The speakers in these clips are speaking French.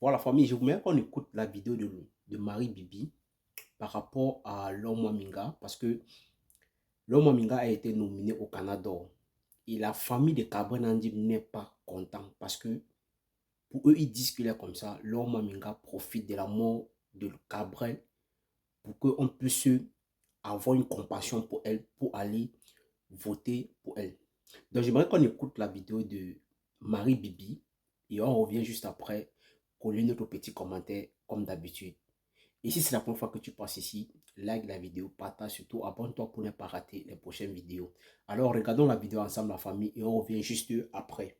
Bon, la famille, je voudrais qu'on écoute la vidéo de Marie Bibi par rapport à Loma Minga, parce que Loma Minga a été nominé au Canada. Et la famille de Cabrel Nandib n'est pas content parce que pour eux, ils disent qu'il est comme ça. Loma Minga profite de la mort de Cabrel pour qu'on puisse avoir une compassion pour elle, pour aller voter pour elle. Donc, j'aimerais qu'on écoute la vidéo de Marie Bibi et on revient juste après coller notre petit commentaire comme d'habitude. Et si c'est la première fois que tu passes ici, like la vidéo, partage, surtout abonne-toi pour ne pas rater les prochaines vidéos. Alors, regardons la vidéo ensemble, la famille, et on revient juste après.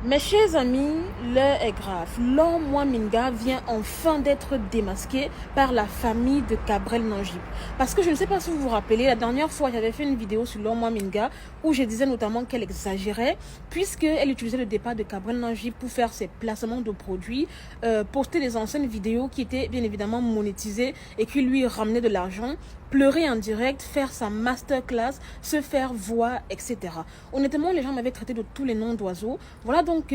Mes chers amis, l'heure est grave. Loma Minga vient enfin d'être démasqué par la famille de Cabrel Nangib. Parce que je ne sais pas si vous vous rappelez, la dernière fois j'avais fait une vidéo sur Loma Minga où je disais notamment qu'elle exagérait puisqu'elle utilisait le départ de Cabrel Nangib pour faire ses placements de produits, poster des anciennes vidéos qui étaient bien évidemment monétisées et qui lui ramenaient de l'argent, pleurer en direct, faire sa masterclass, se faire voir, etc. Honnêtement, les gens m'avaient traité de tous les noms d'oiseaux. Voilà donc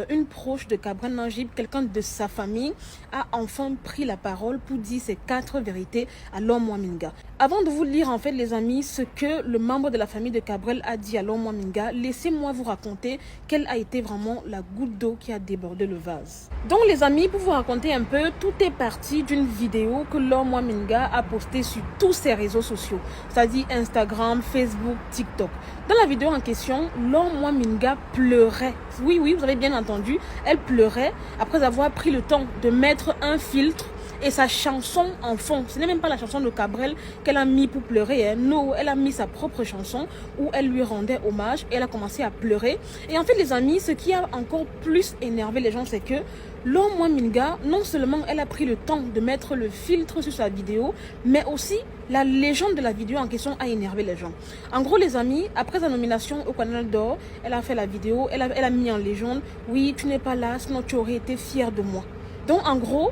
une proche de Cabrel Nangib, quelqu'un de sa famille, a enfin pris la parole pour dire ses 4 vérités à Loma Minga. Avant de vous lire en fait les amis ce que le membre de la famille de Cabrel a dit à Loma Minga, laissez-moi vous raconter quelle a été vraiment la goutte d'eau qui a débordé le vase. Donc les amis, pour vous raconter un peu, tout est parti d'une vidéo que Loma Minga a postée sur tous ses réseaux sociaux, c'est-à-dire Instagram, Facebook, TikTok. Dans la vidéo en question, Loma Minga pleurait. Oui, vous avez bien entendu, elle pleurait après avoir pris le temps de mettre un filtre et sa chanson en fond. Ce n'est même pas la chanson de Cabrel qu'elle a mis pour pleurer. Hein. Non, elle a mis sa propre chanson où elle lui rendait hommage et elle a commencé à pleurer. Et en fait, les amis, ce qui a encore plus énervé les gens, c'est que Loma Minga, non seulement elle a pris le temps de mettre le filtre sur sa vidéo, mais aussi la légende de la vidéo en question a énervé les gens. En gros, les amis, après sa nomination au Canal d'Or, elle a fait la vidéo, elle a mis en légende, oui, tu n'es pas là, sinon tu aurais été fier de moi. Donc, en gros,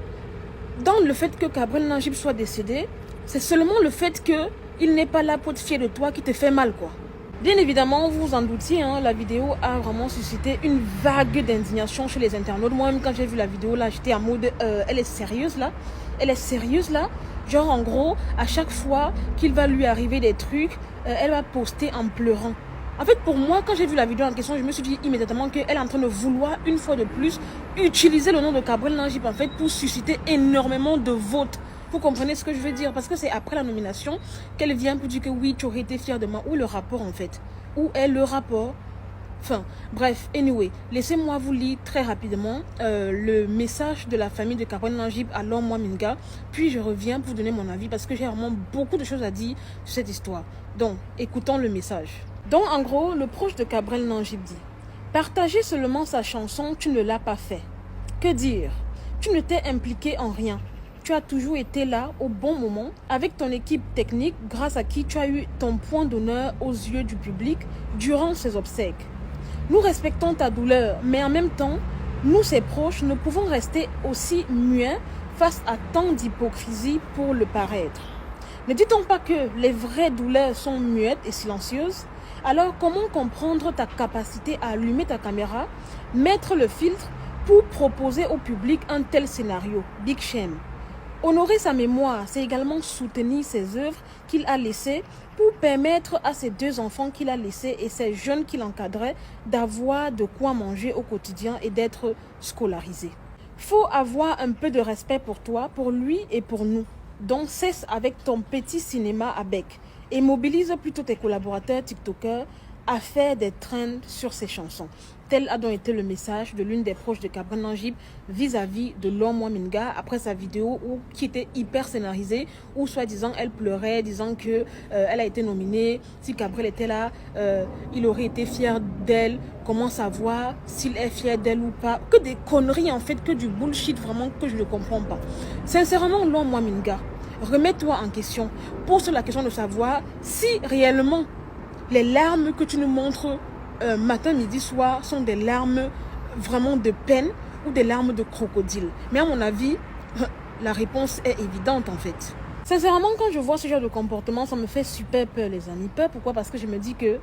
dans le fait que Cabrel Nangib soit décédé, c'est seulement le fait qu'il n'est pas là pour être fier de toi qui te fait mal, quoi. Bien évidemment, vous vous en doutiez, hein, la vidéo a vraiment suscité une vague d'indignation chez les internautes. Moi-même, quand j'ai vu la vidéo, là, j'étais en mode, elle est sérieuse, là? Elle est sérieuse, là? Genre, en gros, à chaque fois qu'il va lui arriver des trucs, elle va poster en pleurant. En fait, pour moi, quand j'ai vu la vidéo en question, je me suis dit immédiatement qu'elle est en train de vouloir, une fois de plus, utiliser le nom de Cabrel Nangib, en fait, pour susciter énormément de votes. Vous comprenez ce que je veux dire? Parce que c'est après la nomination qu'elle vient pour dire que oui, tu aurais été fier de moi. Où est le rapport, en fait? Où est le rapport? Enfin, bref, anyway, laissez-moi vous lire très rapidement le message de la famille de Cabrel Nangib à Loma Minga. Puis je reviens pour donner mon avis parce que j'ai vraiment beaucoup de choses à dire sur cette histoire. Donc, écoutons le message. Donc, en gros, le proche de Cabrel Nangib dit: partager seulement sa chanson, tu ne l'as pas fait. Que dire? Tu ne t'es impliqué en rien. Tu as toujours été là au bon moment avec ton équipe technique grâce à qui tu as eu ton point d'honneur aux yeux du public durant ces obsèques. Nous respectons ta douleur, mais en même temps, nous, ses proches, ne pouvons rester aussi muets face à tant d'hypocrisie pour le paraître. Ne dit-on pas que les vraies douleurs sont muettes et silencieuses? Alors comment comprendre ta capacité à allumer ta caméra, mettre le filtre pour proposer au public un tel scénario? Big shame. Honorer sa mémoire, c'est également soutenir ses œuvres qu'il a laissées pour permettre à ses 2 enfants qu'il a laissés et ces jeunes qu'il encadrait d'avoir de quoi manger au quotidien et d'être scolarisés. Faut avoir un peu de respect pour toi, pour lui et pour nous. Donc cesse avec ton petit cinéma à bec et mobilise plutôt tes collaborateurs TikTokers à faire des trends sur ses chansons. Tel a donc été le message de l'une des proches de Cabrel Nangib vis-à-vis de Loma Minga après sa vidéo qui était hyper scénarisée, où soi-disant elle pleurait, disant que elle a été nominée. Si Cabrel était là, il aurait été fier d'elle. Comment savoir s'il est fier d'elle ou pas? Que des conneries en fait, que du bullshit vraiment que je ne comprends pas. Sincèrement, Loma Minga, remets-toi en question. Pose la question de savoir si réellement les larmes que tu nous montres matin, midi, soir sont des larmes vraiment de peine ou des larmes de crocodile. Mais à mon avis, la réponse est évidente en fait. Sincèrement, quand je vois ce genre de comportement, ça me fait super peur, les amis. Peur, pourquoi? Parce que je me dis que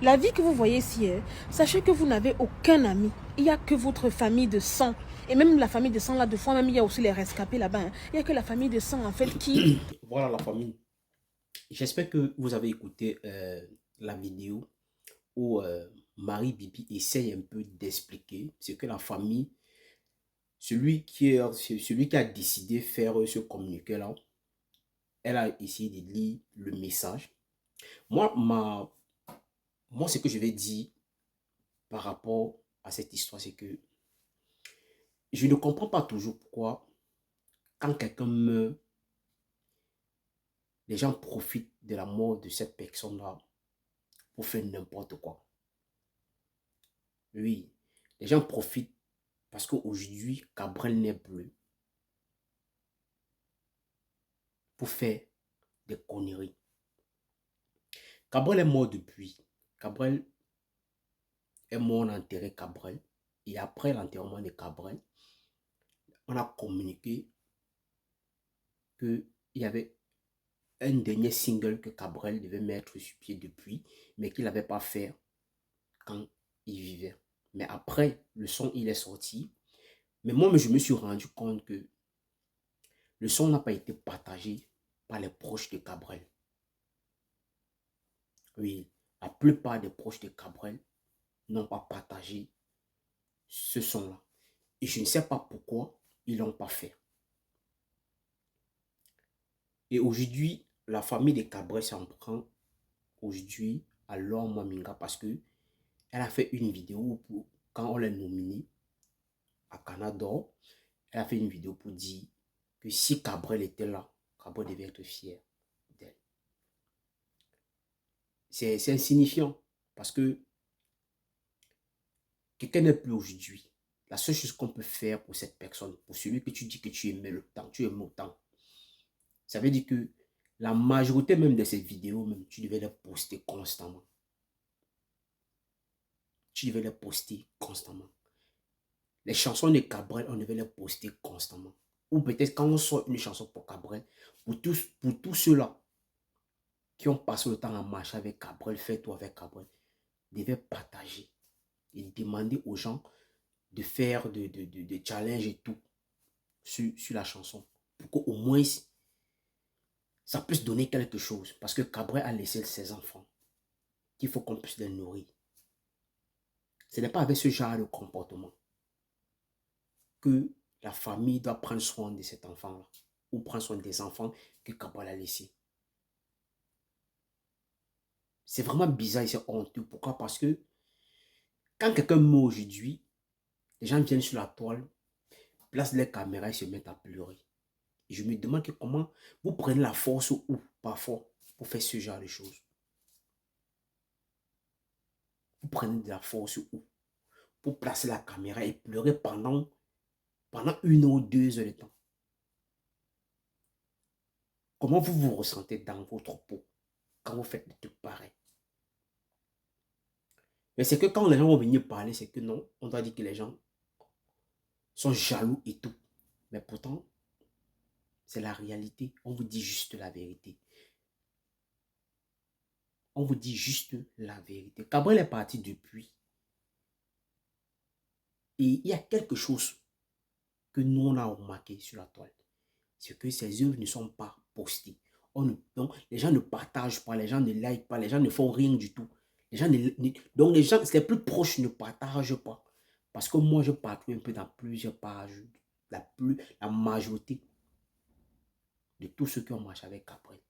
la vie que vous voyez ici, sachez que vous n'avez aucun ami. Il n'y a que votre famille de sang. Et même la famille de sang, là, de fois, même il y a aussi les rescapés là-bas. Il n'y a que la famille de sang, en fait, qui... Voilà la famille. J'espère que vous avez écouté la vidéo où Marie Bibi essaye un peu d'expliquer ce que la famille, celui qui a décidé de faire ce communiqué-là, elle a essayé de lire le message. Moi, ce que je vais dire par rapport à cette histoire, c'est que je ne comprends pas toujours pourquoi, quand quelqu'un meurt, les gens profitent de la mort de cette personne-là pour faire n'importe quoi. Oui, les gens profitent parce qu'aujourd'hui, Cabrel n'est plus pour faire des conneries. Cabrel est mort depuis. Cabrel est mort, on a enterré Cabrel. Et après l'enterrement de Cabrel, on a communiqué qu'il y avait un dernier single que Cabrel devait mettre sur pied depuis, mais qu'il n'avait pas fait quand il vivait. Mais après, le son, il est sorti. Mais moi, je me suis rendu compte que le son n'a pas été partagé par les proches de Cabrel. Oui, la plupart des proches de Cabrel n'ont pas partagé ce son-là. Et je ne sais pas pourquoi ils ne l'ont pas fait. Et aujourd'hui, la famille de Cabrel s'en prend aujourd'hui à Laure Mwaminga parce que elle a fait une vidéo pour, quand on l'a nominé à Canada, elle a fait une vidéo pour dire que si Cabrel était là, Cabrel devait être fier d'elle. C'est insignifiant parce que quelqu'un n'est plus aujourd'hui. La seule chose qu'on peut faire pour cette personne, pour celui que tu dis que tu aimais le temps, tu aimais autant, ça veut dire que la majorité même de ces vidéos, même, tu devais les poster constamment. Tu devais les poster constamment. Les chansons de Cabrel, on devait les poster constamment. Ou peut-être quand on sort une chanson pour Cabrel, pour tous ceux-là qui ont passé le temps à marcher avec Cabrel, fait tout avec Cabrel, devaient partager et demander aux gens de faire des challenges et tout sur la chanson. Pour qu'au moins, ça puisse donner quelque chose. Parce que Cabrel a laissé ses enfants, qu'il faut qu'on puisse les nourrir. Ce n'est pas avec ce genre de comportement que la famille doit prendre soin de cet enfant-là, ou prendre soin des enfants que Cabrel a laissés. C'est vraiment bizarre et c'est honteux. Pourquoi? Parce que quand quelqu'un meurt aujourd'hui, les gens viennent sur la toile, placent les caméras et se mettent à pleurer. Et je me demande comment vous prenez la force ou parfois pour faire ce genre de choses. Vous prenez de la force ou pour placer la caméra et pleurer pendant 1 ou 2 heures de temps. Comment vous vous ressentez dans votre peau quand vous faites des trucs pareils? Mais c'est que quand les gens vont venir parler, c'est que non, on doit dire que les gens sont jaloux et tout. Mais pourtant, c'est la réalité. On vous dit juste la vérité. On vous dit juste la vérité. Cabrel est parti depuis. Et il y a quelque chose que nous, on a remarqué sur la toile. C'est que ces œuvres ne sont pas postées. Donc, les gens ne partagent pas, les gens ne like pas, les gens ne font rien du tout. Donc, les gens, les plus proches ne partagent pas. Parce que moi, je partage un peu dans plusieurs pages. La majorité de tous ceux qui ont marché avec Cabrel,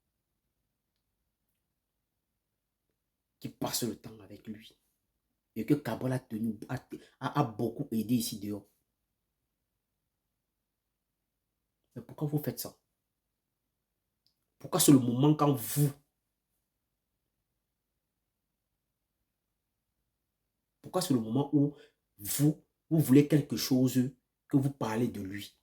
qui passent le temps avec lui. Et que Cabrel a beaucoup aidé ici dehors. Mais pourquoi vous faites ça? Pourquoi c'est le moment quand pourquoi c'est le moment où vous voulez quelque chose que vous parlez de lui?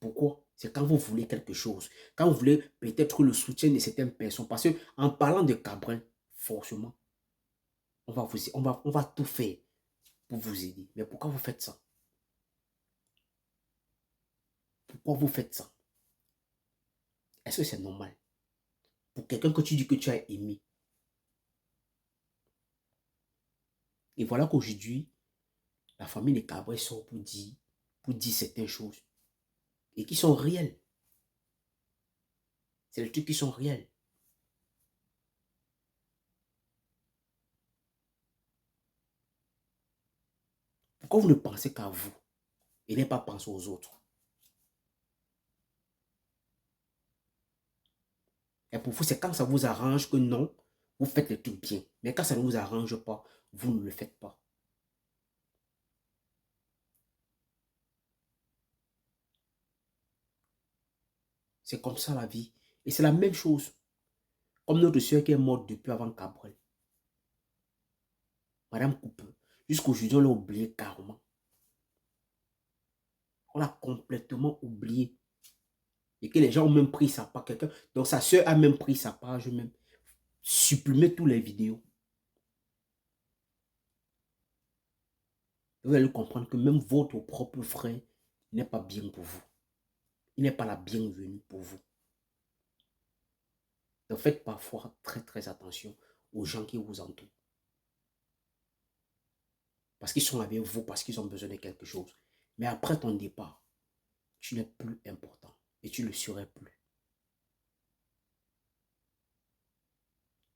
Pourquoi? C'est quand vous voulez quelque chose. Quand vous voulez peut-être le soutien de certaines personnes. Parce qu'en parlant de Cabrel, forcément, on va tout faire pour vous aider. Mais pourquoi vous faites ça? Pourquoi vous faites ça? Est-ce que c'est normal? Pour quelqu'un que tu dis que tu as aimé. Et voilà qu'aujourd'hui, la famille des Cabrel sort pour dire certaines choses. Et qui sont réelles. C'est des trucs qui sont réels. Pourquoi vous ne pensez qu'à vous et n'êtes pas penser aux autres? Et pour vous, c'est quand ça vous arrange que non, vous faites les trucs bien. Mais quand ça ne vous arrange pas, vous ne le faites pas. C'est comme ça la vie. Et c'est la même chose. Comme notre soeur qui est morte depuis avant Cabrel. Madame Coupe. Jusqu'aujourd'hui, on l'a oublié carrément. On l'a complètement oublié. Et que les gens ont même pris sa part. Quelqu'un. Donc sa soeur a même pris sa page, même supprimé toutes les vidéos. Vous allez comprendre que même votre propre frère n'est pas bien pour vous. Il n'est pas la bienvenue pour vous. Donc faites parfois très attention aux gens qui vous entourent. Parce qu'ils sont avec vous, parce qu'ils ont besoin de quelque chose. Mais après ton départ, tu n'es plus important. Et tu ne le serais plus.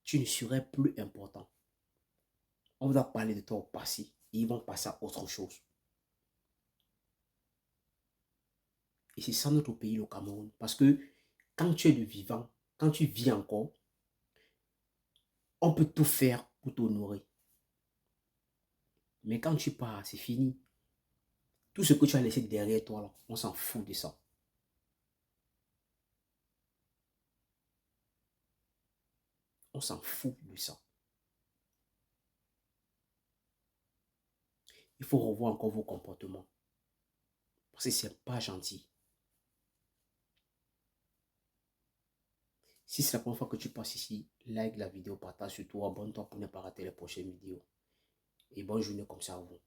Tu ne serais plus important. On va parler de toi au passé. Et ils vont passer à autre chose. Et c'est ça notre pays, le Cameroun. Parce que quand tu es de vivant, quand tu vis encore, on peut tout faire pour t'honorer. Mais quand tu pars, c'est fini. Tout ce que tu as laissé derrière toi, là, on s'en fout de ça. On s'en fout de ça. Il faut revoir encore vos comportements. Parce que ce n'est pas gentil. Si c'est la première fois que tu passes ici, like la vidéo, partage surtout, abonne-toi pour ne pas rater les prochaines vidéos. Et bonne journée comme ça à vous.